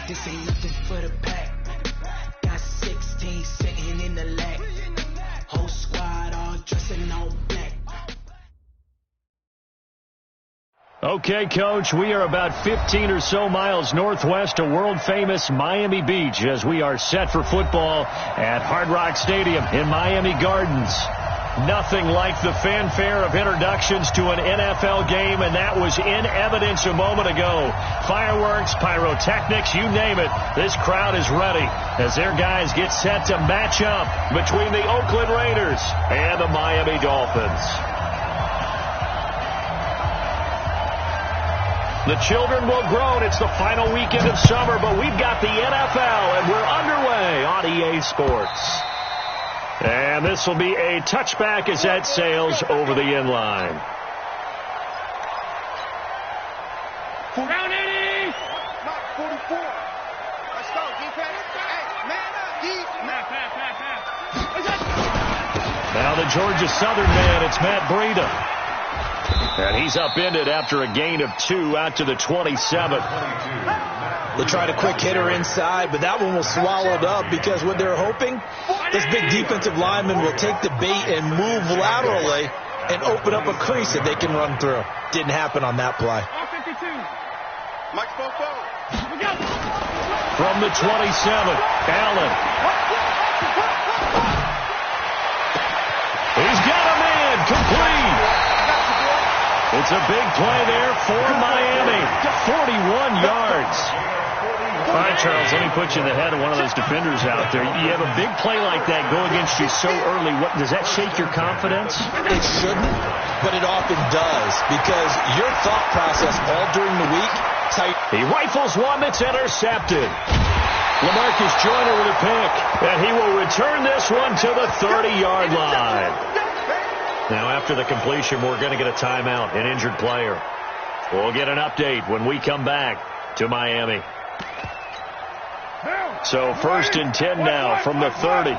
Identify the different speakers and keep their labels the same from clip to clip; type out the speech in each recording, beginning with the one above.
Speaker 1: This ain't nothing for the pack. Got 16 sitting in the lap. Whole squad all dressing all black.
Speaker 2: Okay, Coach, we are about 15 or so miles northwest of world-famous Miami Beach as we are set for football at Hard Rock Stadium in Miami Gardens. Nothing like the fanfare of introductions to an NFL game, and that was in evidence a moment ago. Fireworks, pyrotechnics, you name it. This crowd is ready as their guys get set to match up between the Oakland Raiders and the Miami Dolphins. The children will groan. It's the final weekend of summer, but we've got the NFL, and we're underway on EA Sports. And this will be a touchback as that sails over the end line.
Speaker 3: Down 80. 44. Let's go. Defense. Hey, man up.
Speaker 2: Now the Georgia Southern man, it's Matt Breida. And he's upended after a gain of 2 out to the 27.
Speaker 4: They tried a quick hitter inside, but that one was swallowed up because what they're hoping, this big defensive lineman will take the bait and move laterally and open up a crease that they can run through. Didn't happen on that play.
Speaker 2: From the 27, Allen. He's got a man, complete. It's a big play there for Miami. 41 yards. All right, Charles, let me put you in the head of one of those defenders out there. You have a big play like that go against you so early. What, does that shake your confidence?
Speaker 4: It shouldn't, but it often does because your thought process all during the week tight.
Speaker 2: He rifles one that's intercepted. LaMarcus Joyner with a pick, and he will return this one to the 30-yard line. Now, after the completion, we're going to get a timeout, an injured player. We'll get an update when we come back to Miami. So 1st and 10 now from the 30.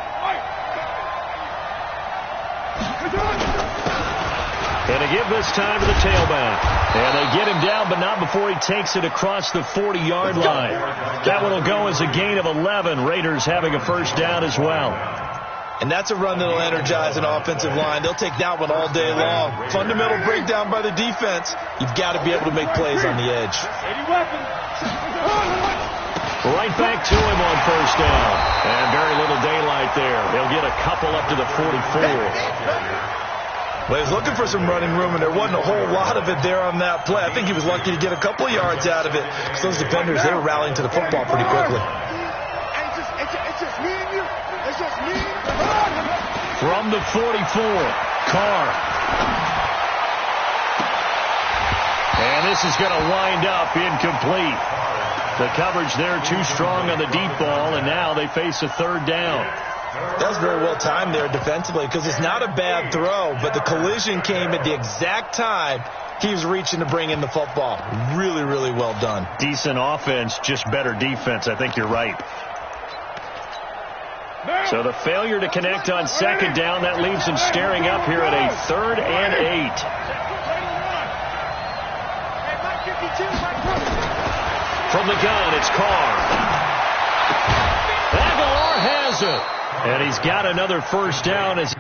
Speaker 2: And they give this time to the tailback. And they get him down, but not before he takes it across the 40-yard line. That one will go as a gain of 11. Raiders having a first down as well.
Speaker 4: And that's a run that will energize an offensive line. They'll take that one all day long. Fundamental breakdown by the defense. You've got to be able to make plays on the edge.
Speaker 2: Right back to him on first down. And very little daylight there. They'll get a couple up to the 44.
Speaker 4: Well, he was looking for some running room, and there wasn't a whole lot of it there on that play. I think he was lucky to get a couple of yards out of it because those defenders, they were rallying to the football pretty quickly.
Speaker 3: It's just me and you. It's just me.
Speaker 2: From the 44, Carr. And this is going to wind up incomplete. The coverage there too strong on the deep ball, and now they face a third down.
Speaker 4: That was very well timed there defensively because it's not a bad throw, but the collision came at the exact time he was reaching to bring in the football. Really, really well done.
Speaker 2: Decent offense, just better defense. I think you're right. So the failure to connect on second down, that leaves him staring up here at a 3rd and 8. From the gun, it's Carr. Aguilar has it. And he's got another first down as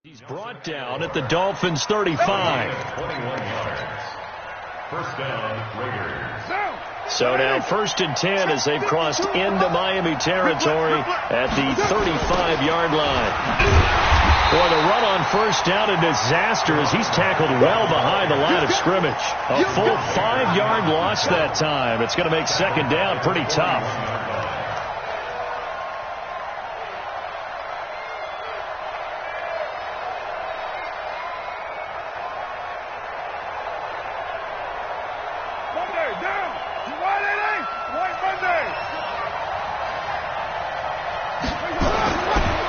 Speaker 2: he's brought down at the Dolphins' 35.
Speaker 5: 21 yards. First down, Raiders.
Speaker 2: So now 1st and 10 as they've crossed into Miami territory at the 35-yard line. Boy, the run on first down, a disaster as he's tackled well behind the line of scrimmage. A full 5-yard loss that time. It's going to make second down pretty tough.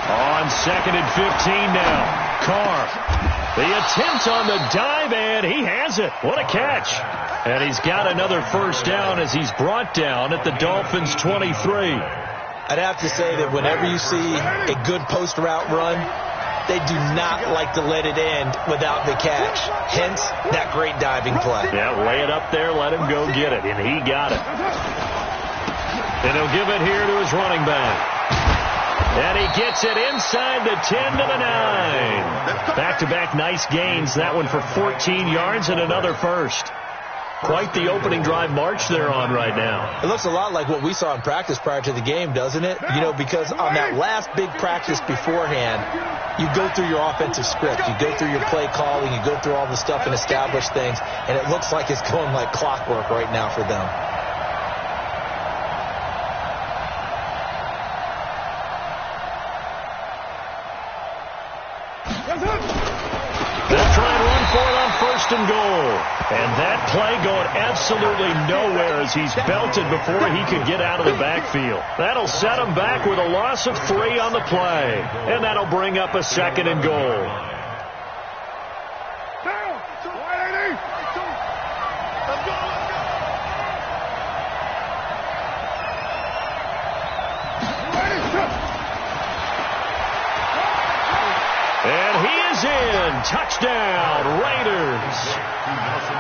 Speaker 2: On 2nd and 15 now. Carr. The attempt on the dive, and he has it. What a catch. And he's got another first down as he's brought down at the Dolphins' 23.
Speaker 4: I'd have to say that whenever you see a good post route run, they do not like to let it end without the catch. Hence, that great diving play.
Speaker 2: Yeah, lay it up there, let him go get it, and he got it. And he'll give it here to his running back. And he gets it inside the 10 to the 9. Back-to-back nice gains. That one for 14 yards and another first. Quite the opening drive march they're on right now.
Speaker 4: It looks a lot like what we saw in practice prior to the game, doesn't it? You know, because on that last big practice beforehand, you go through your offensive script. You go through your play calling. You go through all the stuff and establish things. And it looks like it's going like clockwork right now for them.
Speaker 2: They'll try and run for it on 1st and goal. And that play going absolutely nowhere as he's belted before he could get out of the backfield. That'll set him back with a loss of 3 on the play. And that'll bring up a 2nd and goal. And he is in. Touchdown, Raiders.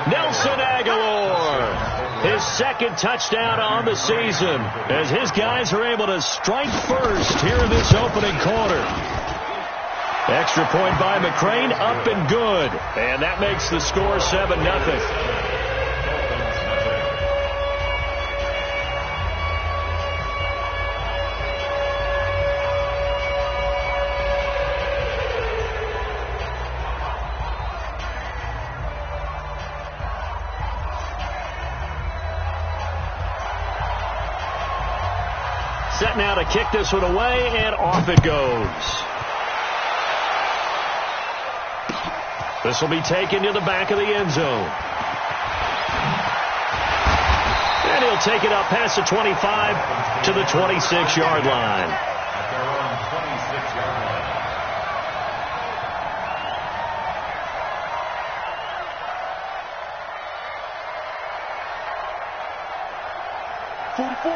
Speaker 2: Nelson Aguilar, his 2nd touchdown on the season, as his guys are able to strike first here in this opening quarter. Extra point by McCrane, up and good. And that makes the score 7-0. Set now to kick this one away, and off it goes. This will be taken to the back of the end zone. And he'll take it up past the 25 to the 26-yard line.
Speaker 5: At their own 26-yard line.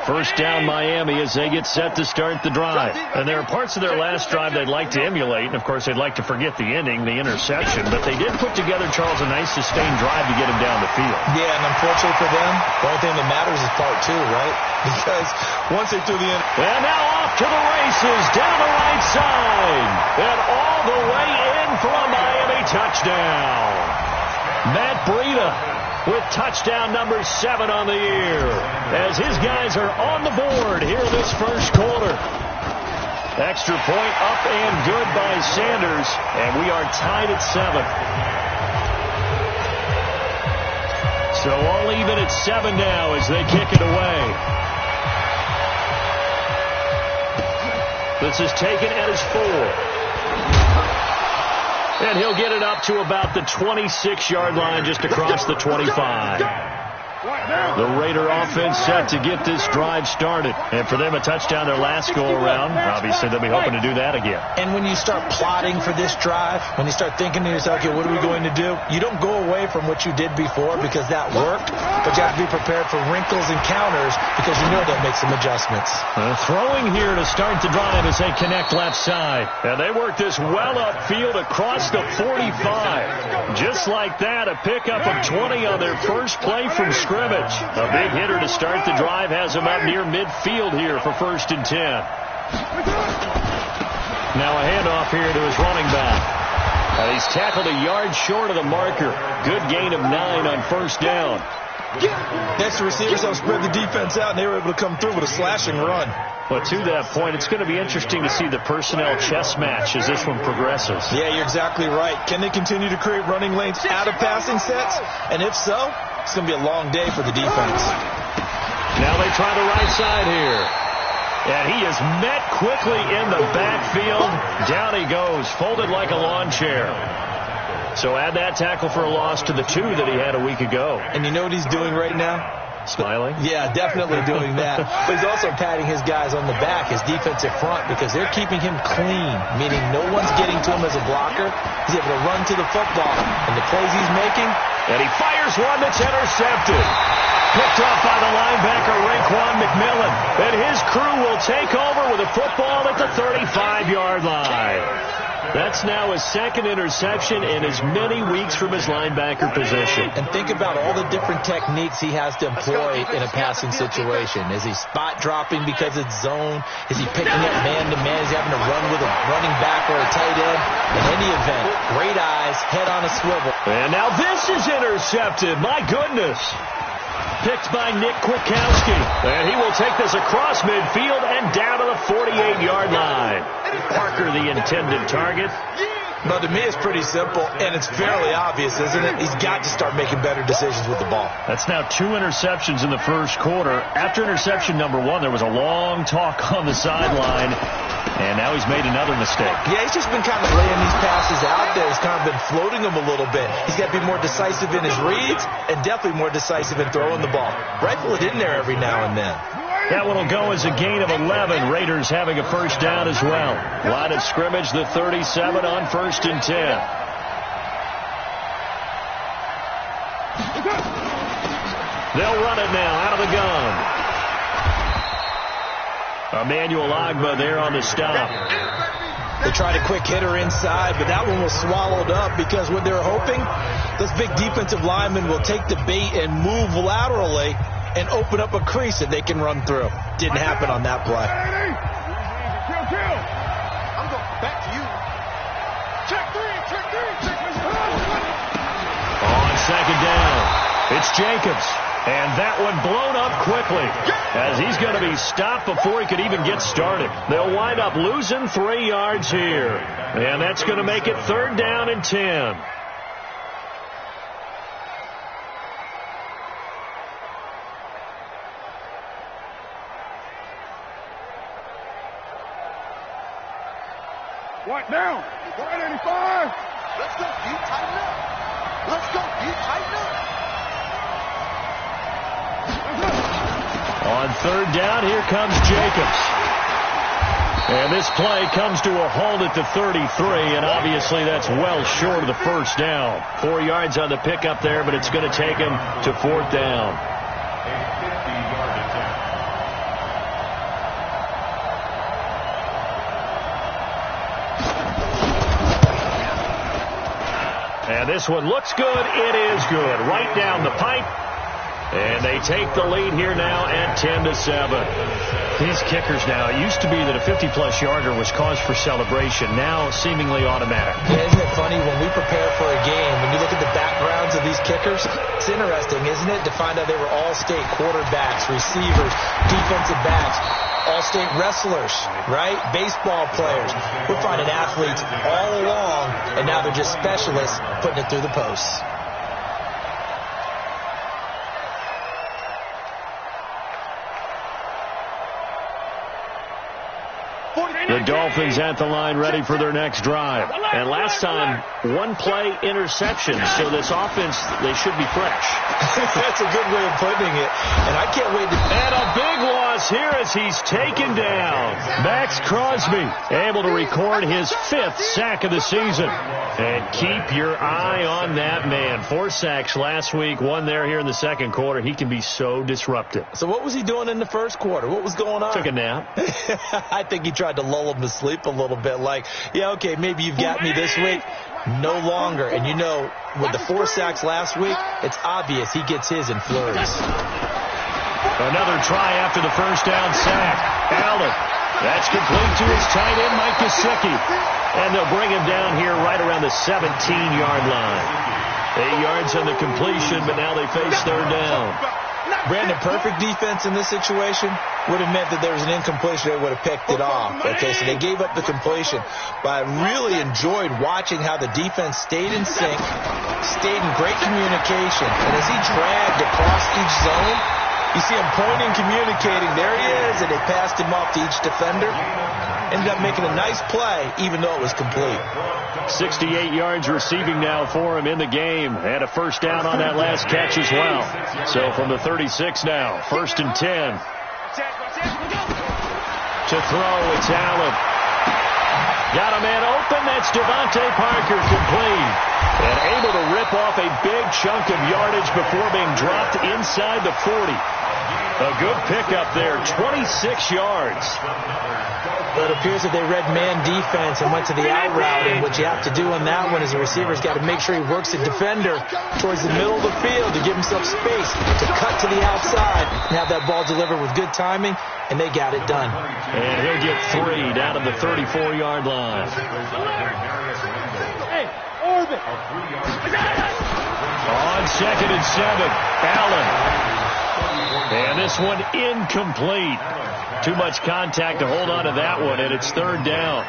Speaker 2: First down Miami as they get set to start the drive. And there are parts of their last drive they'd like to emulate. And, of course, they'd like to forget the ending, the interception. But they did put together, Charles, a nice sustained drive to get him down the field.
Speaker 4: Yeah, and unfortunately for them, the only thing that matters is part 2, right? Because once they threw the end.
Speaker 2: And now off to the races down the right side. And all the way in for a Miami touchdown. Matt Breida with touchdown number 7 on the year, as his guys are on the board here in this first quarter. Extra point up and good by Sanders, and we are tied at 7. So all even at 7 now as they kick it away. This is taken at his 4. And he'll get it up to about the 26-yard line, just across the 25. The Raider offense set to get this drive started. And for them, a touchdown their last go-around. Obviously, they'll be hoping to do that again.
Speaker 4: And when you start plotting for this drive, when you start thinking to yourself, okay, what are we going to do? You don't go away from what you did before because that worked, but you have to be prepared for wrinkles and counters because you know they'll make some adjustments.
Speaker 2: Throwing here to start the drive as they connect left side. And they work this well upfield across the 45. Just like that, a pickup of 20 on their first play from scrimmage. A big hitter to start the drive has him up near midfield here for 1st and 10. Now a handoff here to his running back. He's tackled a yard short of the marker. Good gain of 9 on 1st down.
Speaker 4: Next, the receivers have spread the defense out, and they were able to come through with a slashing run.
Speaker 2: But to that point, it's going to be interesting to see the personnel chess match as this one progresses.
Speaker 4: Yeah, you're exactly right. Can they continue to create running lanes out of passing sets? And if so, it's going to be a long day for the defense.
Speaker 2: Now they try the right side here. And he is met quickly in the backfield. Down he goes, folded like a lawn chair. So add that tackle for a loss to the 2 that he had a week ago.
Speaker 4: And you know what he's doing right now?
Speaker 2: Smiling?
Speaker 4: Yeah, definitely doing that. But he's also patting his guys on the back, his defensive front, because they're keeping him clean, meaning no one's getting to him as a blocker. He's able to run to the football, and the plays he's making.
Speaker 2: And he fires one that's intercepted. Picked off by the linebacker, Raekwon McMillan. And his crew will take over with a football at the 35-yard line. That's now his second interception in as many weeks from his linebacker position.
Speaker 4: And think about all the different techniques he has to employ in a passing situation. Is he spot dropping because it's zone? Is he picking up man-to-man? Is he having to run with a running back or a tight end? In any event, great eyes, head on a swivel.
Speaker 2: And now this is intercepted. My goodness. Picked by Nick Kwiatkowski. And he will take this across midfield and down to the 48-yard line. Parker, the intended target.
Speaker 4: Well, to me, it's pretty simple, and it's fairly obvious, isn't it? He's got to start making better decisions with the ball.
Speaker 2: That's now 2 interceptions in the first quarter. After interception number 1, there was a long talk on the sideline, and now he's made another mistake.
Speaker 4: Yeah, he's just been kind of laying these passes out there. He's kind of been floating them a little bit. He's got to be more decisive in his reads and definitely more decisive in throwing the ball. Rifle it in there every now and then.
Speaker 2: That one will go as a gain of 11. Raiders having a first down as well. Line of scrimmage, the 37 on 1st and 10. They'll run it now out of the gun. Emmanuel Ogbah there on the stop.
Speaker 4: They tried a quick hitter inside, but that one was swallowed up because what they're hoping, those big defensive linemen will take the bait and move laterally and open up a crease that they can run through. Didn't happen on that play.
Speaker 3: Kill. I'm going back to you. Check three.
Speaker 2: On second down, it's Jacobs. And that one blown up quickly as he's going to be stopped before he could even get started. They'll wind up losing 3 yards here. And that's going to make it 3rd down and 10.
Speaker 3: What now? 185. Let's go. You tighten up.
Speaker 2: On 3rd down, here comes Jacobs. And this play comes to a halt at the 33, and obviously that's well short of the first down. 4 yards on the pickup there, but it's going to take him to 4th down. And this one looks good. It is good. Right down the pipe. And they take the lead here now at 10-7. These kickers now, it used to be that a 50-plus yarder was cause for celebration. Now seemingly automatic.
Speaker 4: Yeah, isn't it funny when we prepare for a game, when you look at the backgrounds of these kickers, it's interesting, isn't it, to find out they were all-state quarterbacks, receivers, defensive backs, all-state wrestlers, right? Baseball players. We're finding athletes all along, and now they're just specialists putting it through the posts.
Speaker 2: The Dolphins at the line ready for their next drive. And last time, 1-play interception. So this offense, they should be fresh.
Speaker 4: That's a good way of putting it. And I can't wait to...
Speaker 2: And a big loss here as he's taken down. Max Crosby able to record his 5th sack of the season. And keep your eye on that man. 4 sacks last week, 1 there here in the second quarter. He can be so disruptive.
Speaker 4: So what was he doing in the first quarter? What was going on?
Speaker 2: Took a nap.
Speaker 4: I think he tried to lull him to sleep a little bit. Like, yeah, okay, maybe you've got me this week. No longer. And you know, with the 4 sacks last week, it's obvious he gets his in flurries.
Speaker 2: Another try after the first down sack. Allen. That's complete to his tight end, Mike Gesicki. And they'll bring him down here right around the 17-yard line. 8 yards on the completion, but now they face 3rd down.
Speaker 4: Brandon, perfect defense in this situation would have meant that there was an incompletion. They would have picked it off. Okay, so they gave up the completion. But I really enjoyed watching how the defense stayed in sync, stayed in great communication. And as he dragged across each zone, You see him pointing, communicating. There he is, and they passed him off to each defender. Ended up making a nice play, even though it was complete.
Speaker 2: 68 yards receiving now for him in the game. Had a first down on that last catch as well. So from the 36 now, 1st and 10. To throw, it's Allen. Got a man open. That's Devontae Parker, complete. And able to rip off a big chunk of yardage before being dropped inside the 40. A good pickup there, 26 yards.
Speaker 4: But it appears that they read man defense and went to the out route. And what you have to do on that one is the receiver's got to make sure he works the defender towards the middle of the field to give himself space to cut to the outside and have that ball delivered with good timing, and they got it done.
Speaker 2: And he'll get 3 down to the 34-yard line.
Speaker 3: Hey, Orbit.
Speaker 2: On 2nd and 7, Allen. And this one incomplete. Too much contact to hold on to that one, and it's 3rd down.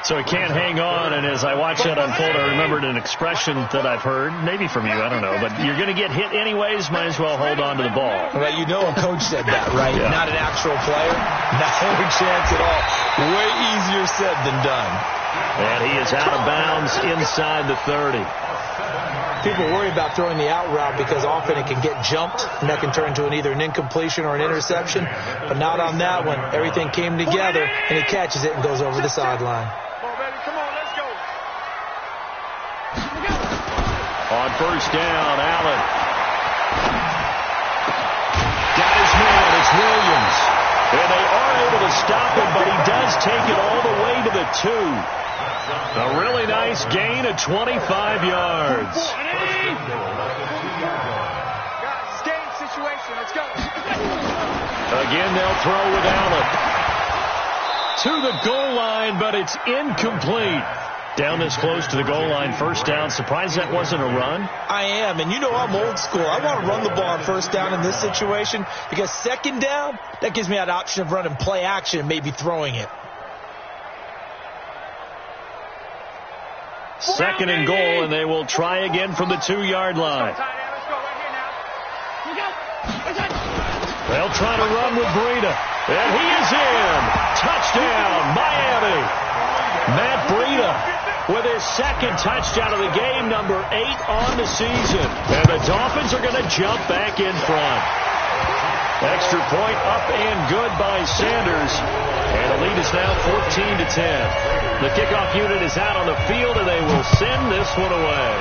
Speaker 2: So he can't hang on, and as I watch that unfold, I remembered an expression that I've heard, maybe from you, I don't know, but you're going to get hit anyways, might as well hold on to the ball.
Speaker 4: Well, you know a coach said that, right? Yeah. Not an actual player. No chance at all. Way easier said than done.
Speaker 2: And he is out of bounds inside the 30.
Speaker 4: People worry about throwing the out route because often it can get jumped, and that can turn into either an incompletion or an interception. But not on that one. Everything came together, and he catches it and goes over the sideline.
Speaker 3: Come on, baby. Come on, let's go.
Speaker 2: On 1st down, Allen. Got his man. It's Williams. And they are able to stop him, but he does take it all the way to the 2. A really nice gain of 25 yards.
Speaker 3: Guys, game situation. Let's go.
Speaker 2: Again, they'll throw with Allen. To the goal line, but it's incomplete. Down this close to the goal line, 1st down. Surprised that wasn't a run?
Speaker 4: I am, and you know I'm old school. I want to run the ball on 1st down in this situation because 2nd down, that gives me that option of running play action and maybe throwing it.
Speaker 2: 2nd and goal, and they will try again from the 2-yard line. They'll try to run with Breida, and he is in. Touchdown, Miami. Matt Breida with his 2nd touchdown of the game, number 8 on the season. And the Dolphins are going to jump back in front. Extra point up and good by Sanders. And the lead is now 14-10. The kickoff unit is out on the field, and they will send this one away.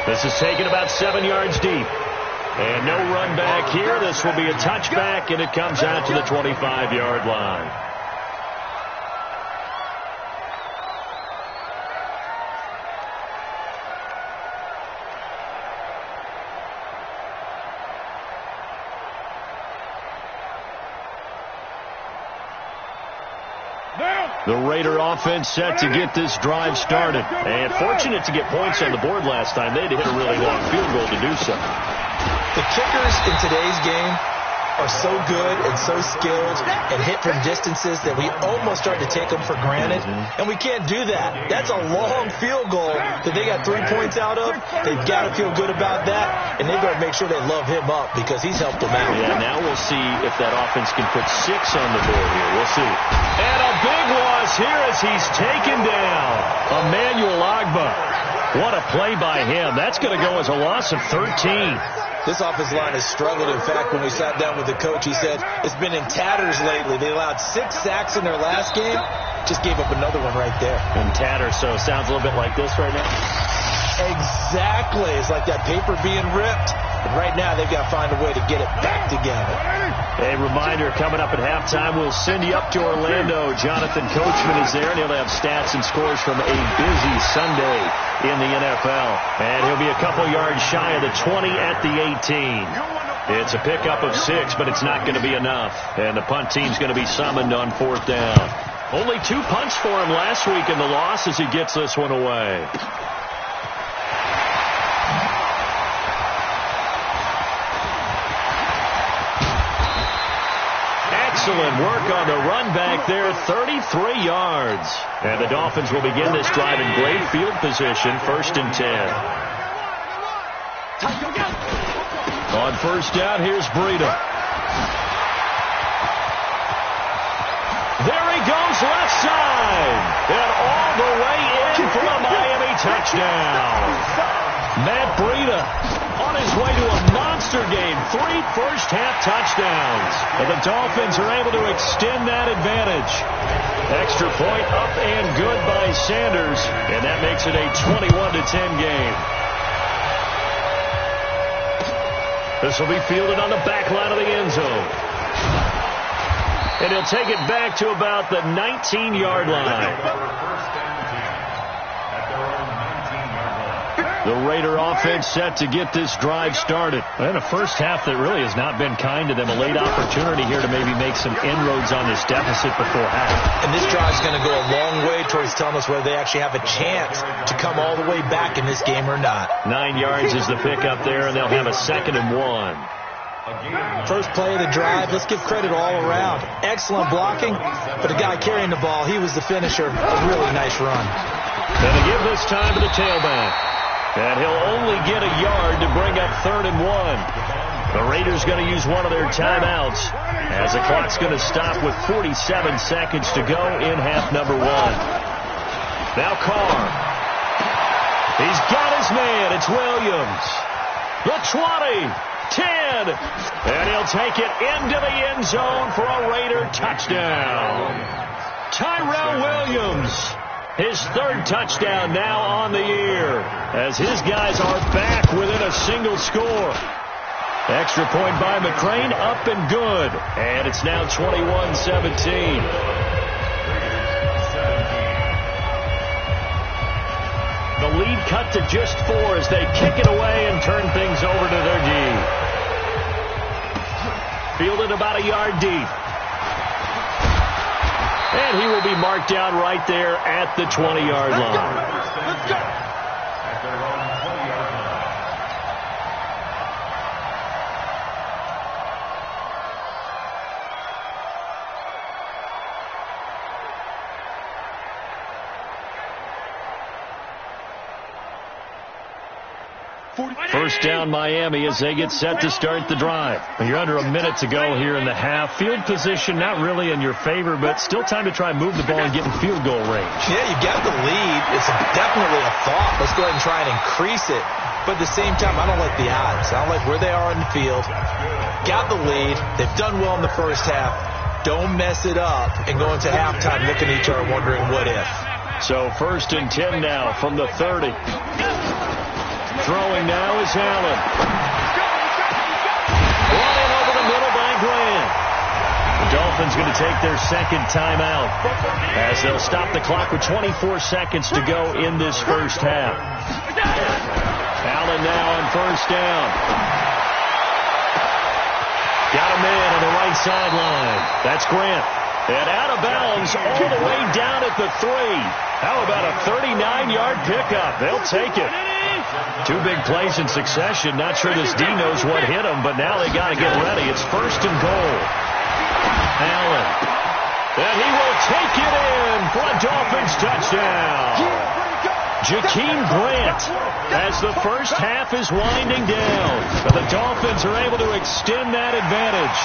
Speaker 2: This is taken about 7 yards deep. And no run back here. This will be a touchback, and it comes out to the 25-yard line. The Raider offense set to get this drive started. And fortunate to get points on the board last time. They had to hit a really long field goal to do so.
Speaker 4: The kickers in today's game are so good and so skilled and hit from distances that we almost start to take them for granted. And we can't do that. That's a long field goal that they got 3 points out of. They've got to feel good about that, and they've got to make sure they love him up because he's helped them out.
Speaker 2: Yeah, now we'll see if that offense can put 6 on the board here. We'll see. And a big loss here as he's taken down. Emmanuel Agba. What a play by him. That's going to go as a loss of 13.
Speaker 4: This offensive line has struggled. In fact, when we sat down with the coach, he said it's been in tatters lately. They allowed 6 sacks in their last game. Just gave up another one right there.
Speaker 2: In tatters, so it sounds a little bit like this right now.
Speaker 4: Exactly. It's like that paper being ripped. And right now, they've got to find a way to get it back together.
Speaker 2: A reminder, coming up at halftime, we'll send you up to Orlando. Jonathan Coachman is there, and he'll have stats and scores from a busy Sunday in the NFL. And he'll be a couple yards shy of the 20 at the 18. It's a pickup of 6, but it's not going to be enough. And the punt team's going to be summoned on 4th down. Only 2 punts for him last week in the loss as he gets this one away. Excellent work on the run back there, 33 yards. And the Dolphins will begin this drive in great field position, 1st and 10. On first down, here's Breida. There he goes, left side. And all the way in for a Miami touchdown. Matt Breida on his way to a monster game. 3 first-half touchdowns. And the Dolphins are able to extend that advantage. Extra point up and good by Sanders. And that makes it a 21-10 game. This will be fielded on the back line of the end zone. And he'll take it back to about the 19-yard line. The Raider offense set to get this drive started. And a first half that really has not been kind to them. A late opportunity here to maybe make some inroads on this deficit before half.
Speaker 4: And this drive's going to go a long way towards telling us whether they actually have a chance to come all the way back in this game or not.
Speaker 2: 9 yards is the pickup there, and they'll have a 2nd and 1.
Speaker 4: First play of the drive, let's give credit all around. Excellent blocking, but the guy carrying the ball, he was the finisher. A really nice run.
Speaker 2: And they give this time to the tailback. And he'll only get a yard to bring up 3rd and 1. The Raiders going to use one of their timeouts as the clock's going to stop with 47 seconds to go in half number 1. Now Carr. He's got his man. It's Williams. The 20. 10. And he'll take it into the end zone for a Raider touchdown. Tyrell Williams. His 3rd touchdown now on the year as his guys are back within a single score. Extra point by McCrane, up and good. And it's now 21-17. The lead cut to just 4 as they kick it away and turn things over to their D. Fielded about a yard deep. And he will be marked down right there at the 20-yard line.
Speaker 3: Let's go.
Speaker 2: First down Miami as they get set to start the drive. You're under a minute to go here in the half. Field position not really in your favor, but still time to try and move the ball and get in field goal range.
Speaker 4: Yeah, you got the lead. It's definitely a thought. Let's go ahead and try and increase it. But at the same time, I don't like the odds. I don't like where they are in the field. Got the lead. They've done well in the first half. Don't mess it up and go into halftime looking at each other wondering what if.
Speaker 2: So 1st and 10 now from the 30. Throwing now is Allen. Running over the middle by Grant. The Dolphins going to take their 2nd timeout as they'll stop the clock with 24 seconds to go in this first half. Allen now on first down. Got a man on the right sideline. That's Grant. And out of bounds all the way down at the 3. How about a 39-yard pickup? They'll take it. 2 big plays in succession. Not sure this D knows what hit him, but now they got to get ready. It's 1st and goal. Allen. And he will take it in for a Dolphins touchdown. Jakeem Grant as the first half is winding down. But the Dolphins are able to extend that advantage.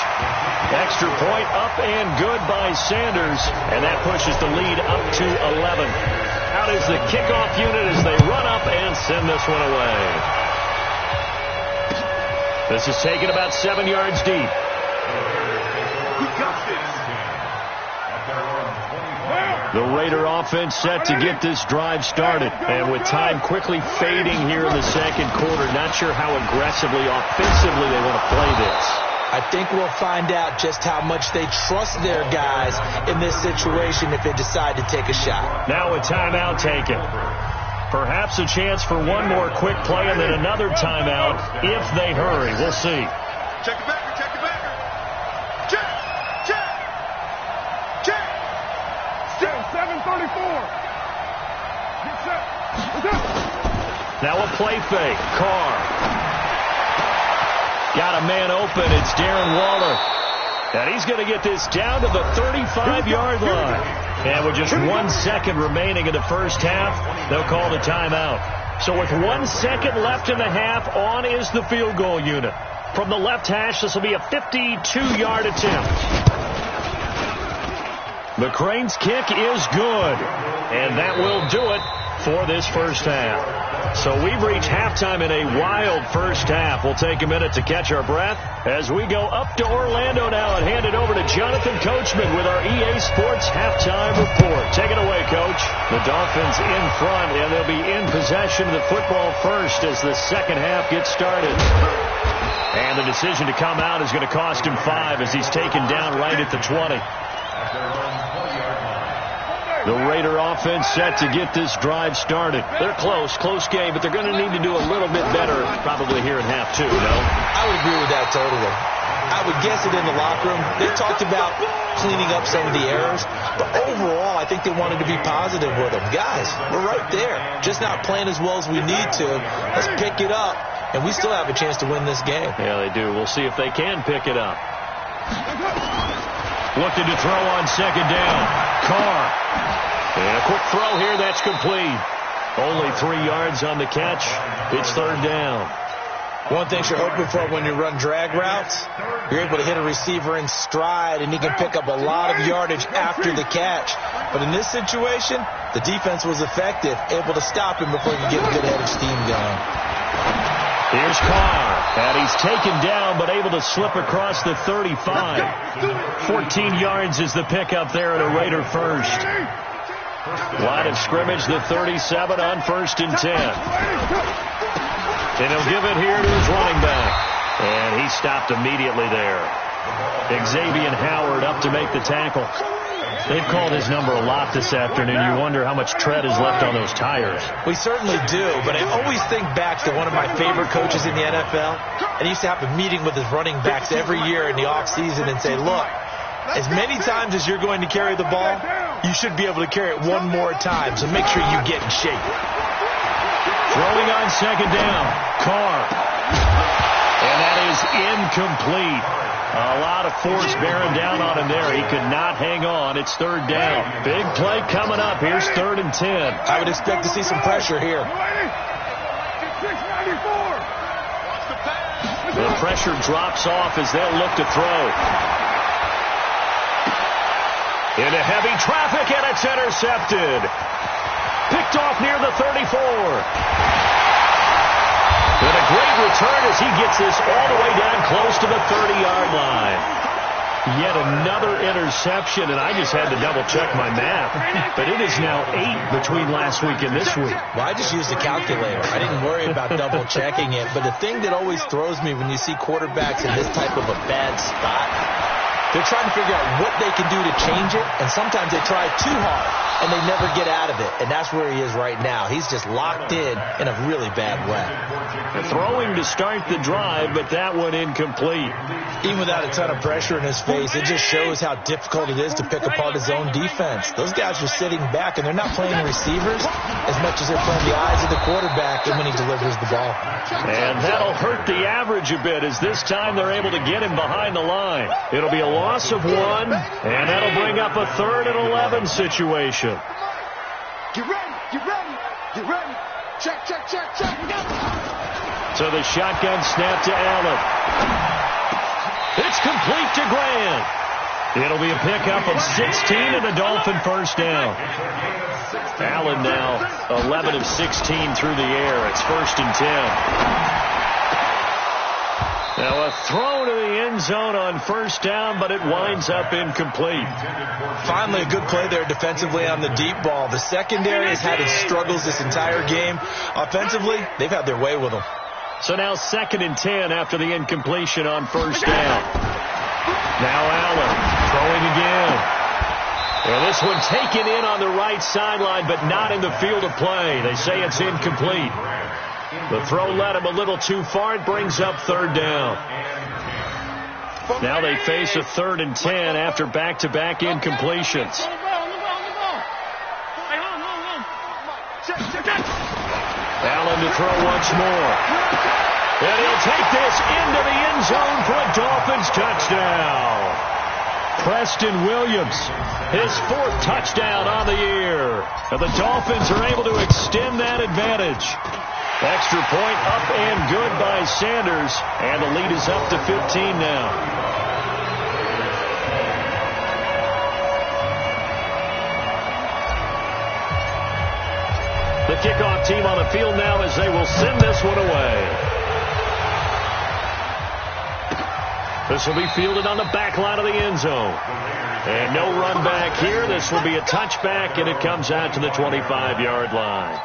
Speaker 2: Extra point up and good by Sanders. And that pushes the lead up to 11. Out is the kickoff unit as they run up and send this one away. This is taken about 7 yards deep. The Raider offense set to get this drive started. And with time quickly fading here in the 2nd quarter, not sure how aggressively, offensively they want to play this.
Speaker 4: I think we'll find out just how much they trust their guys in this situation if they decide to take a shot.
Speaker 2: Now a timeout taken. Perhaps a chance for one more quick play and then another timeout if they hurry. We'll see.
Speaker 3: Check it back. Check it back. Check. Check. Check. 7:34. Get set. Let's go.
Speaker 2: Now a play fake. Carr. Got a man open. It's Darren Waller. And he's going to get this down to the 35-yard line. And with just 1 second remaining in the first half, they'll call the timeout. So with 1 second left in the half, on is the field goal unit. From the left hash, this will be a 52-yard attempt. McCrane's kick is good, and that will do it for this first half. So we've reached halftime in a wild first half. We'll take a minute to catch our breath as we go up to Orlando now and hand it over to Jonathan Coachman with our EA Sports halftime report. Take it away, Coach. The Dolphins in front, and they'll be in possession of the football first as the second half gets started. And the decision to come out is going to cost him 5 as he's taken down right at the 20. The Raider offense set to get this drive started. They're close game, but they're going to need to do a little bit better probably here in half 2, no?
Speaker 4: I would agree with that totally. I would guess it in the locker room. They talked about cleaning up some of the errors, but overall, I think they wanted to be positive with them. Guys, we're right there. Just not playing as well as we need to. Let's pick it up, and we still have a chance to win this game.
Speaker 2: Yeah, they do. We'll see if they can pick it up. Looking to throw on second down. Carr. And a quick throw here, that's complete. Only 3 yards on the catch. It's third down.
Speaker 4: One thing you're hoping for when you run drag routes, you're able to hit a receiver in stride, and he can pick up a lot of yardage after the catch. But in this situation, the defense was effective, able to stop him before he could get a good head of steam going.
Speaker 2: Here's Carr, and he's taken down but able to slip across the 35. 14 yards is the pickup there at a Raider first. Line of scrimmage, the 37 on 1st and 10. And he'll give it here to his running back. And he stopped immediately there. Xavier Howard up to make the tackle. They've called his number a lot this afternoon. You wonder how much tread is left on those tires.
Speaker 4: We certainly do, but I always think back to one of my favorite coaches in the NFL. And he used to have a meeting with his running backs every year in the offseason and say, look, as many times as you're going to carry the ball, you should be able to carry it one more time, so make sure you get in shape.
Speaker 2: Throwing on second down, Carr. And that is incomplete. A lot of force bearing down on him there. He could not hang on. It's third down. Big play coming up. Here's 3rd and 10.
Speaker 4: I would expect to see some pressure here.
Speaker 2: The pressure drops off as they'll look to throw. Into heavy traffic, and it's intercepted. Picked off near the 34. And a great return as he gets this all the way down close to the 30-yard line. Yet another interception, and I just had to double-check my math. But it is now 8 between last week and this week.
Speaker 4: Well, I just used a calculator. I didn't worry about double-checking it. But the thing that always throws me when you see quarterbacks in this type of a bad spot, they're trying to figure out what they can do to change it, and sometimes they try too hard, and they never get out of it. And that's where he is right now. He's just locked in a really bad way.
Speaker 2: Throwing to start the drive, but that one incomplete.
Speaker 4: Even without a ton of pressure in his face, it just shows how difficult it is to pick apart his own defense. Those guys are sitting back, and they're not playing receivers as much as they're playing the eyes of the quarterback when he delivers the ball.
Speaker 2: And that'll hurt the average a bit as this time they're able to get him behind the line. It'll be a loss of 1, and that'll bring up a 3rd and 11 situation.
Speaker 3: Get ready, get ready, get ready. Check, check, check, check.
Speaker 2: So the shotgun snap to Allen. It's complete to Grant. It'll be a pickup of 16 and a Dolphin first down. Allen now 11 of 16 through the air. It's 1st and 10. Now a throw to the end zone on first down, but it winds up incomplete.
Speaker 4: Finally a good play there defensively on the deep ball. The secondary has had its struggles this entire game. Offensively, they've had their way with them.
Speaker 2: So now 2nd and 10 after the incompletion on first down. Now Allen throwing again. And this one taken in on the right sideline, but not in the field of play. They say it's incomplete. The throw led him a little too far. It brings up 3rd down. Now they face a 3rd and 10 after back-to-back incompletions. Allen to throw once more. And he'll take this into the end zone for a Dolphins touchdown. Preston Williams, his 4th touchdown on the year. And the Dolphins are able to extend that advantage. Extra point up and good by Sanders. And the lead is up to 15 now. The kickoff team on the field now as they will send this one away. This will be fielded on the back line of the end zone. And no run back here. This will be a touchback, and it comes out to the 25-yard line.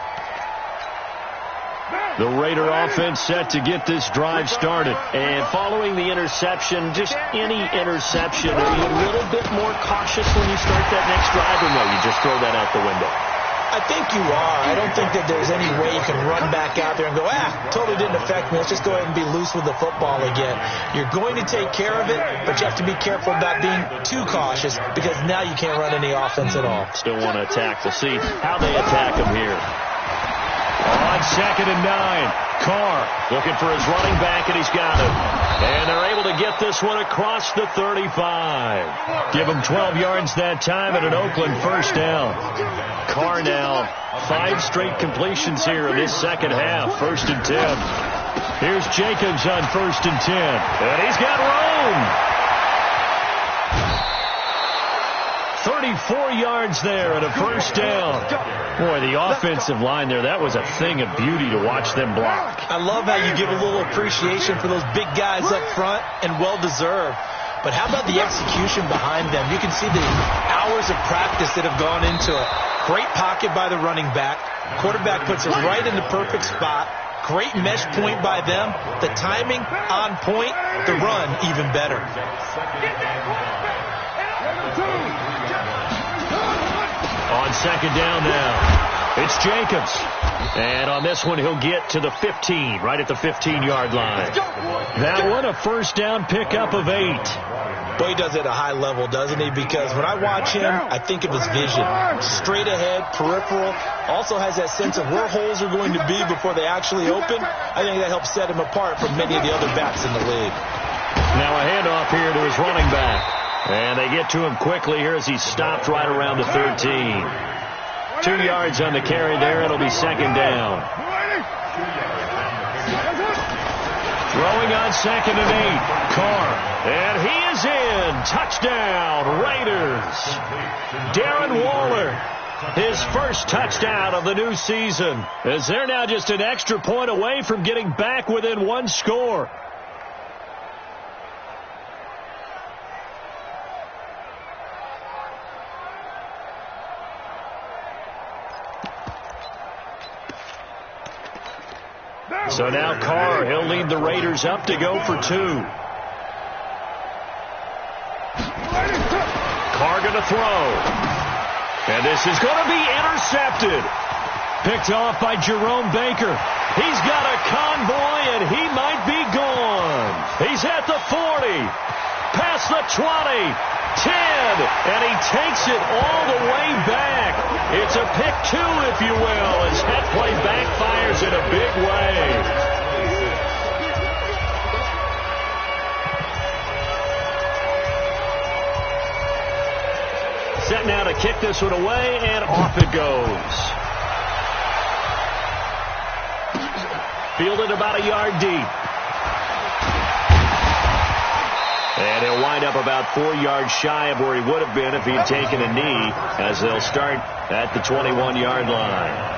Speaker 2: The Raider offense set to get this drive started. And following the interception, just any interception, are you a little bit more cautious when you start that next drive, or no, you just throw that out the window?
Speaker 4: I think you are. I don't think that there's any way you can run back out there and go, totally didn't affect me. Let's just go ahead and be loose with the football again. You're going to take care of it, but you have to be careful about being too cautious because now you can't run any offense at all.
Speaker 2: Still want to attack. We'll see how they attack him here. On 2nd and 9. Carr looking for his running back, and he's got him. And they're able to get this one across the 35. Give him 12 yards that time and an Oakland first down. Carr now 5 straight completions here in this second half. 1st and 10. Here's Jacobs on 1st and 10. And he's got room. 34 yards there and a first down. Boy, the offensive line there, that was a thing of beauty to watch them block.
Speaker 4: I love how you give a little appreciation for those big guys up front, and well-deserved. But how about the execution behind them? You can see the hours of practice that have gone into it. Great pocket by the running back. Quarterback puts it right in the perfect spot. Great mesh point by them. The timing on point. The run even better.
Speaker 2: On 2nd down now, it's Jacobs. And on this one, he'll get to the 15, right at the 15-yard line. That one, a first down pickup of 8.
Speaker 4: Boy, he does it at a high level, doesn't he? Because when I watch him, I think of his vision. Straight ahead, peripheral. Also has that sense of where holes are going to be before they actually open. I think that helps set him apart from many of the other backs in the league.
Speaker 2: Now a handoff here to his running back. And they get to him quickly here as he's stopped right around the 13. 2 yards on the carry there. It'll be 2nd down. Throwing on 2nd and 8. Carr. And he is in. Touchdown, Raiders. Darren Waller. His first touchdown of the new season. As they're now just an extra point away from getting back within 1 score. So now Carr, he'll lead the Raiders up to go for 2. Carr going to throw. And this is going to be intercepted. Picked off by Jerome Baker. He's got a convoy, and he might be gone. He's at the 40. Past the 20. 10. And he takes it all the way back. It's a pick 2, if you will, as that play backfires in a big way. Set now to kick this one away, and off it goes. Fielded about a yard deep. And he'll wind up about 4 yards shy of where he would have been if he had taken a knee, as they'll start at the 21-yard line.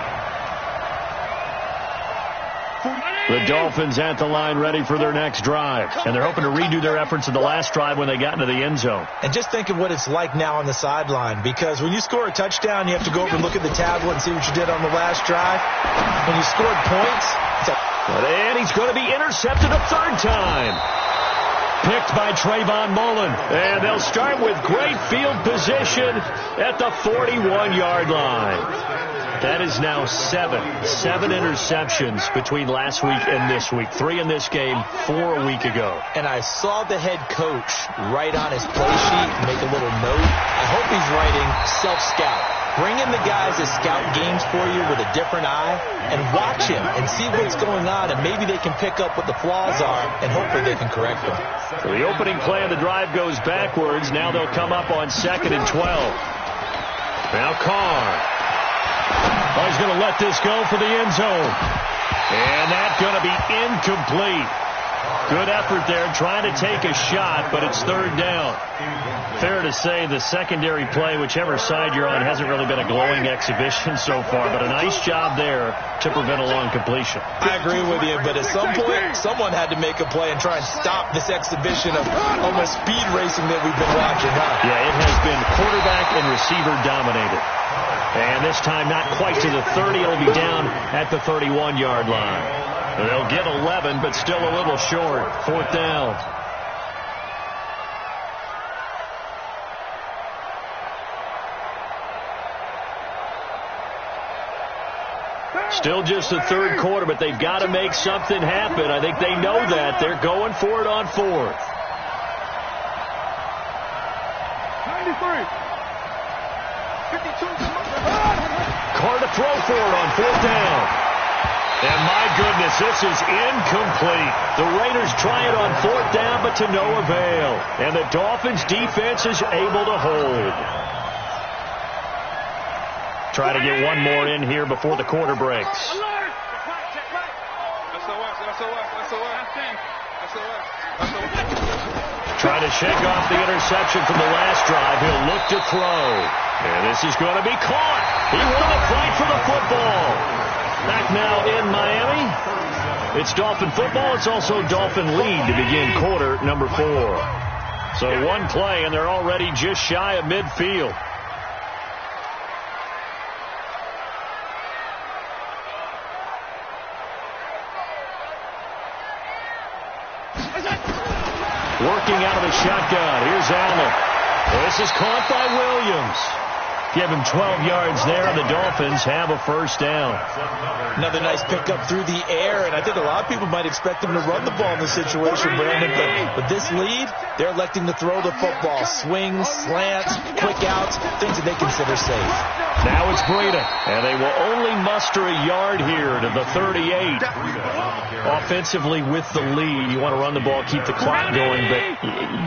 Speaker 2: The Dolphins at the line ready for their next drive. And they're hoping to redo their efforts in the last drive when they got into the end zone.
Speaker 4: And just think of what it's like now on the sideline, because when you score a touchdown, you have to go over and look at the tablet and see what you did on the last drive. When you scored points, it's
Speaker 2: and he's going to be intercepted a 3rd time. Picked by Trayvon Mullen. And they'll start with great field position at the 41-yard line. That is now 7 interceptions between last week and this week. 3 in this game, 4 a week ago.
Speaker 4: And I saw the head coach write on his play sheet, make a little note. I hope he's writing self-scout. Bring in the guys that scout games for you with a different eye and watch him and see what's going on, and maybe they can pick up what the flaws are, and hopefully they can correct them.
Speaker 2: So the opening play of the drive goes backwards. Now they'll come up on 2nd and 12. Now Carr. Oh, he's going to let this go for the end zone. And that's going to be incomplete. Good effort there, trying to take a shot, but it's third down. Fair to say the secondary play, whichever side you're on, hasn't really been a glowing exhibition so far, but a nice job there to prevent a long completion.
Speaker 4: I agree with you, but at some point, someone had to make a play and try and stop this exhibition of almost speed racing that we've been watching, huh?
Speaker 2: Yeah, it has been quarterback and receiver dominated. And this time not quite to the 30. It'll be down at the 31-yard line. They'll get 11, but still a little short. Fourth down. Still just the third quarter, but they've got to make something happen. I think they know that. They're going for it on fourth.
Speaker 3: 93. 52.
Speaker 2: Carr to throw for it on fourth down. And my goodness, this is incomplete. The Raiders try it on fourth down, but to no avail. And the Dolphins' defense is able to hold. Try to get one more in here before the quarter breaks. Trying to shake off the interception from the last drive. He'll look to throw. And this is going to be caught. He won the fight for the football. Back now in Miami. It's Dolphin football. It's also Dolphin lead to begin quarter number 4. So one play, and they're already just shy of midfield. Working out of the shotgun. Here's Allen. This is caught by Williams. Give him 12 yards there, and the Dolphins have a first down.
Speaker 4: Another nice pickup through the air, and I think a lot of people might expect him to run the ball in this situation, Brandon, but with this lead, they're electing to throw the football. Swings, slants, quick outs, things that they consider safe.
Speaker 2: Now it's Breida, and they will only muster a yard here to the 38. Offensively with the lead, you want to run the ball, keep the clock going, but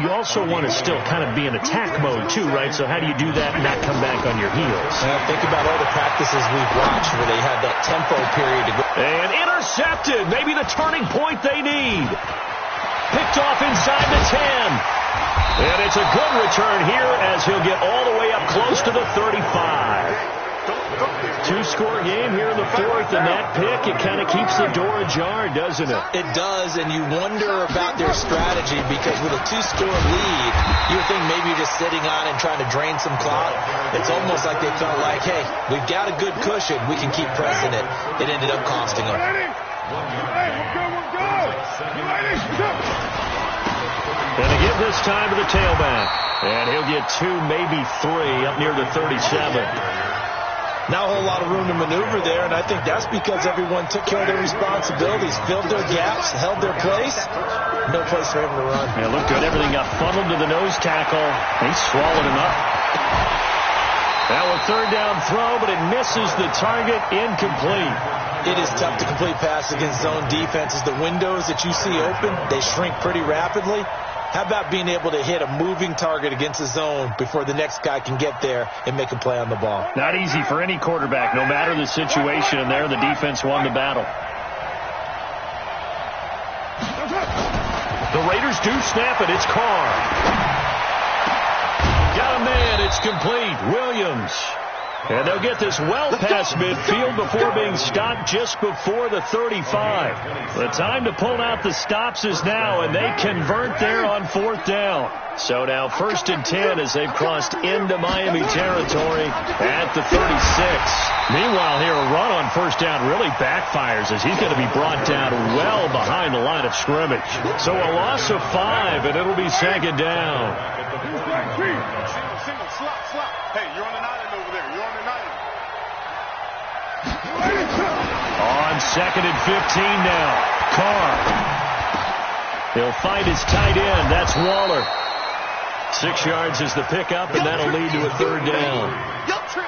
Speaker 2: you also want to still kind of be in attack mode too, right? So how do you do that and not come back on your heels?
Speaker 4: Think about all the practices we've watched where they had that tempo period to go.
Speaker 2: And intercepted. Maybe the turning point they need. Picked off inside the 10. And it's a good return here as he'll get all the way up close to the 35. Two-score game here in the fourth, and that pick, it kind of keeps the door ajar, doesn't it?
Speaker 4: It does, and you wonder about their strategy because with a two-score lead, you think maybe you're just sitting on and trying to drain some clock. It's almost like they felt like, hey, we've got a good cushion. We can keep pressing it. It ended up costing them.
Speaker 2: Gonna give this time to the tailback. And he'll get 2, maybe 3 up near the 37.
Speaker 4: Now a whole lot of room to maneuver there, and I think that's because everyone took care of their responsibilities, filled their gaps, held their place. No place for him to run.
Speaker 2: Yeah, looked good. Everything got funneled to the nose tackle. He swallowed him up. Now a third down throw, but it misses the target. Incomplete.
Speaker 4: It is tough to complete pass against zone defenses. The windows that you see open, they shrink pretty rapidly. How about being able to hit a moving target against a zone before the next guy can get there and make a play on the ball?
Speaker 2: Not easy for any quarterback, no matter the situation, and there the defense won the battle. The Raiders do snap it. It's Carr. Got a man. It's complete. Williams. And they'll get this well past midfield before being stopped just before the 35. The time to pull out the stops is now, and they convert there on fourth down. So now 1st and 10 as they've crossed into Miami territory at the 36. Meanwhile, here a run on first down really backfires as he's going to be brought down well behind the line of scrimmage. So a loss of 5, and it'll be second down.
Speaker 3: Single, slot. Hey, you're on an island over there. You're on an island.
Speaker 2: On 2nd and 15 now. Carr. He'll find his tight end. That's Waller. 6 yards is the pickup, and that'll lead to a third down.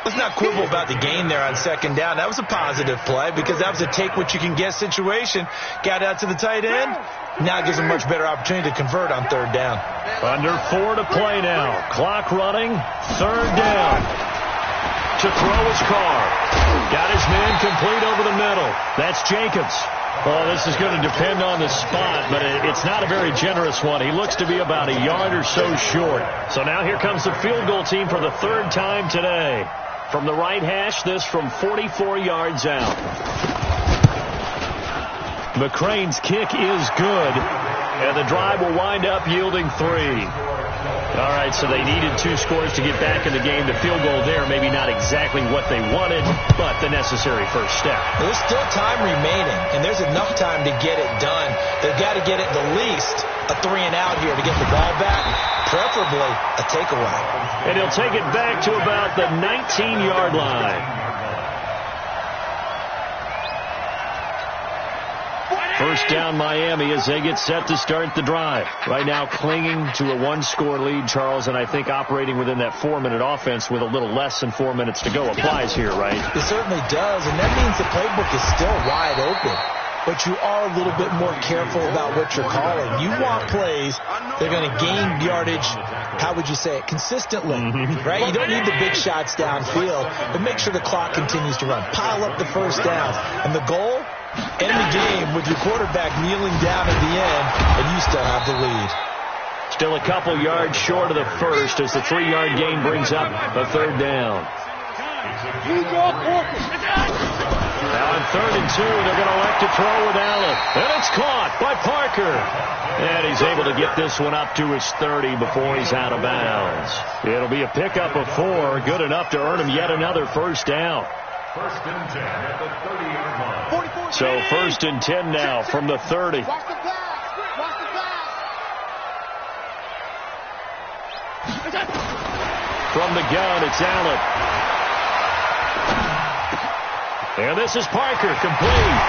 Speaker 4: Let's not quibble about the gain there on second down. That was a positive play because that was a take-what-you-can-get situation. Got out to the tight end. Now it gives him a much better opportunity to convert on third down.
Speaker 2: Under 4 to play now. Clock running. Third down. To throw is Carr. Got his man complete over the middle. That's Jacobs. Well, this is going to depend on the spot, but it's not a very generous one. He looks to be about a yard or so short. So now here comes the field goal team for the third time today. From the right hash, this from 44 yards out. McCrane's kick is good, and the drive will wind up yielding 3. All right, so they needed 2 scores to get back in the game. The field goal there, maybe not exactly what they wanted, but the necessary first step.
Speaker 4: There's still time remaining, and there's enough time to get it done. They've got to get it the least a 3-and-out here to get the ball back, preferably a takeaway.
Speaker 2: And he'll take it back to about the 19-yard line. First down Miami as they get set to start the drive. Right now clinging to a 1-score lead, Charles, and I think operating within that 4-minute offense with a little less than 4 minutes to go applies here, right?
Speaker 4: It certainly does, and that means the playbook is still wide open. But you are a little bit more careful about what you're calling. You want plays that are going to gain yardage, how would you say it, consistently, right? You don't need the big shots downfield, but make sure the clock continues to run. Pile up the first downs. And the goal? End the game with your quarterback kneeling down at the end, and you still have the lead.
Speaker 2: Still a couple yards short of the first as the 3-yard gain brings up a third down. Now on 3rd and 2, they're going to elect to throw with Allen. And it's caught by Parker. And he's able to get this one up to his 30 before he's out of bounds. It'll be a pickup of 4, good enough to earn him yet another first down.
Speaker 5: First and 10 at the 30-yard line.
Speaker 2: So 1st and 10 now from the 30. From the gun, it's Allen. And this is Parker, complete.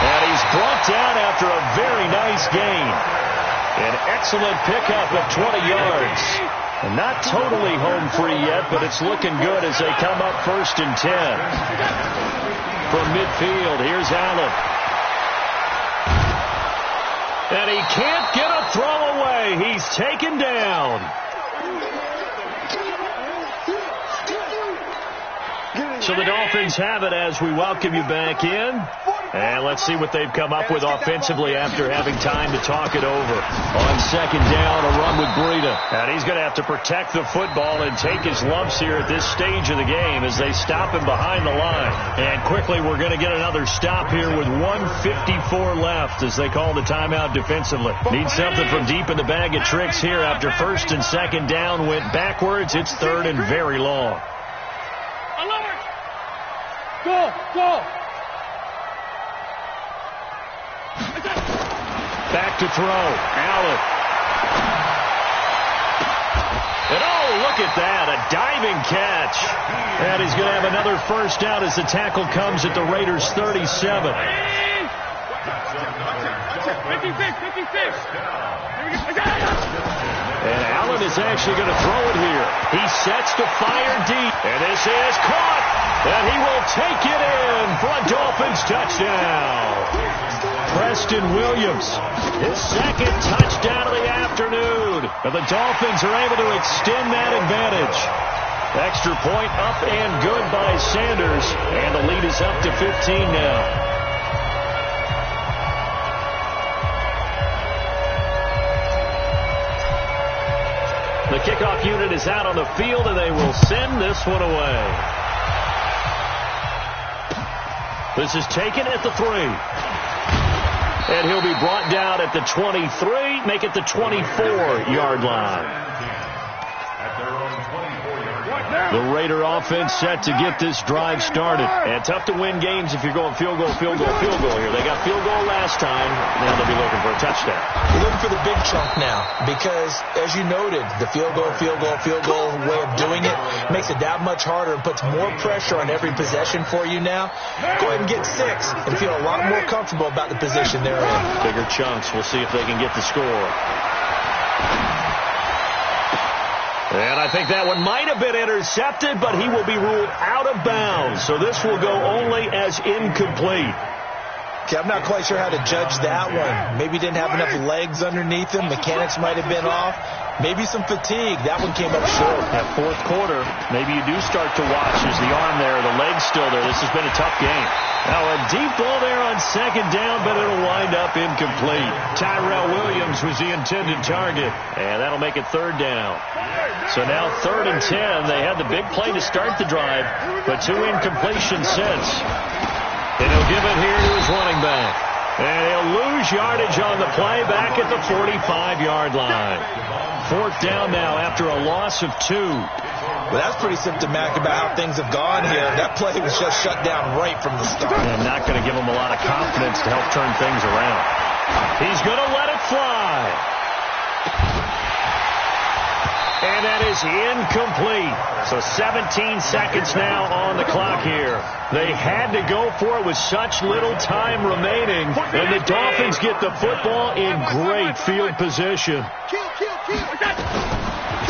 Speaker 2: And he's brought down after a very nice gain. An excellent pickup of 20 yards. And not totally home free yet, but it's looking good as they come up 1st and 10. From midfield, here's Allen. And he can't get a throw away. He's taken down. So the Dolphins have it as we welcome you back in. And let's see what they've come up with offensively after having time to talk it over. On 2nd down, a run with Breida. And he's going to have to protect the football and take his lumps here at this stage of the game as they stop him behind the line. And quickly, we're going to get another stop here with 1:54 left as they call the timeout defensively. Need something from deep in the bag of tricks here after 1st and 2nd down went backwards. It's 3rd and very long.
Speaker 3: Go!
Speaker 2: Back to throw. Allen. And oh, look at that. A diving catch. And he's going to have another first down as the tackle comes at the Raiders' 37.
Speaker 3: 56.
Speaker 2: And Allen is actually going to throw it here. He sets to fire deep. And this is caught. And he will take it in for a Dolphins touchdown. Preston Williams, his 2nd touchdown of the afternoon. And the Dolphins are able to extend that advantage. Extra point up and good by Sanders. And the lead is up to 15 now. The kickoff unit is out on the field, and they will send this one away. This is taken at the 3. And he'll be brought down at the 23, make it the 24-yard line. The Raider offense set to get this drive started. And tough to win games if you're going field goal here. They got field goal last time. Now they'll be looking for a touchdown.
Speaker 4: You're looking for the big chunk now because, as you noted, the field goal way of doing it makes it that much harder and puts more pressure on every possession for you now. Go ahead and get 6 and feel a lot more comfortable about the position they're in.
Speaker 2: Bigger chunks. We'll see if they can get the score. And I think that one might have been intercepted, but he will be ruled out of bounds. So this will go only as incomplete.
Speaker 4: Okay, I'm not quite sure how to judge that one. Maybe didn't have enough legs underneath him. Mechanics might have been off. Maybe some fatigue. That one came up short.
Speaker 2: That fourth quarter, maybe you do start to watch as the arm there, the leg's still there. This has been a tough game. Now a deep ball there on second down, but it'll wind up incomplete. Tyrell Williams was the intended target, and that'll make it third down. So now 3rd and 10. They had the big play to start the drive, but 2 incompletions since. And he'll give it here to his running back. And he'll lose yardage on the play back at the 45-yard line. 4th down now after a loss of 2.
Speaker 4: Well, that's pretty symptomatic about how things have gone here. That play was just shut down right from the start.
Speaker 2: And not going to give him a lot of confidence to help turn things around. He's going to let it fly. And that is incomplete. So 17 seconds now on the clock here. They had to go for it with such little time remaining. And the Dolphins get the football in great field position.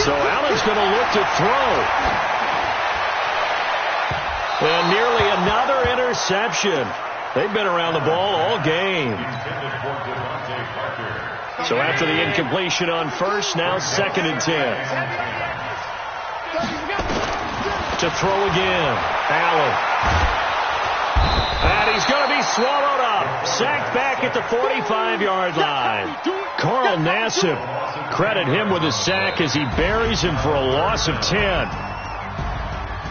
Speaker 2: So Allen's going to look to throw. And nearly another interception. They've been around the ball all game. So after the incompletion on first, now 2nd and 10. To throw again. Allen. And he's going to be swallowed up. Sacked back at the 45-yard line. Carl Nassib, credit him with a sack as he buries him for a loss of 10.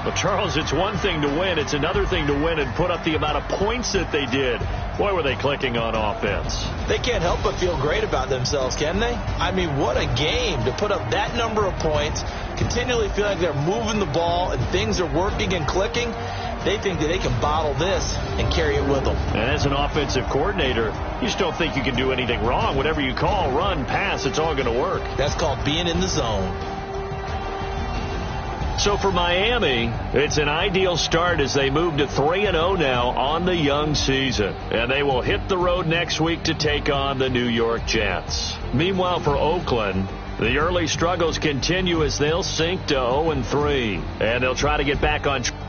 Speaker 2: But, Charles, it's one thing to win. It's another thing to win and put up the amount of points that they did. Boy, were they clicking on offense.
Speaker 4: They can't help but feel great about themselves, can they? I mean, what a game to put up that number of points, continually feel like they're moving the ball and things are working and clicking. They think that they can bottle this and carry it with them.
Speaker 2: And as an offensive coordinator, you just don't think you can do anything wrong. Whatever you call, run, pass, it's all going to work.
Speaker 4: That's called being in the zone.
Speaker 2: So for Miami, it's an ideal start as they move to 3-0 now on the young season. And they will hit the road next week to take on the New York Jets. Meanwhile, for Oakland, the early struggles continue as they'll sink to 0-3. And they'll try to get back on track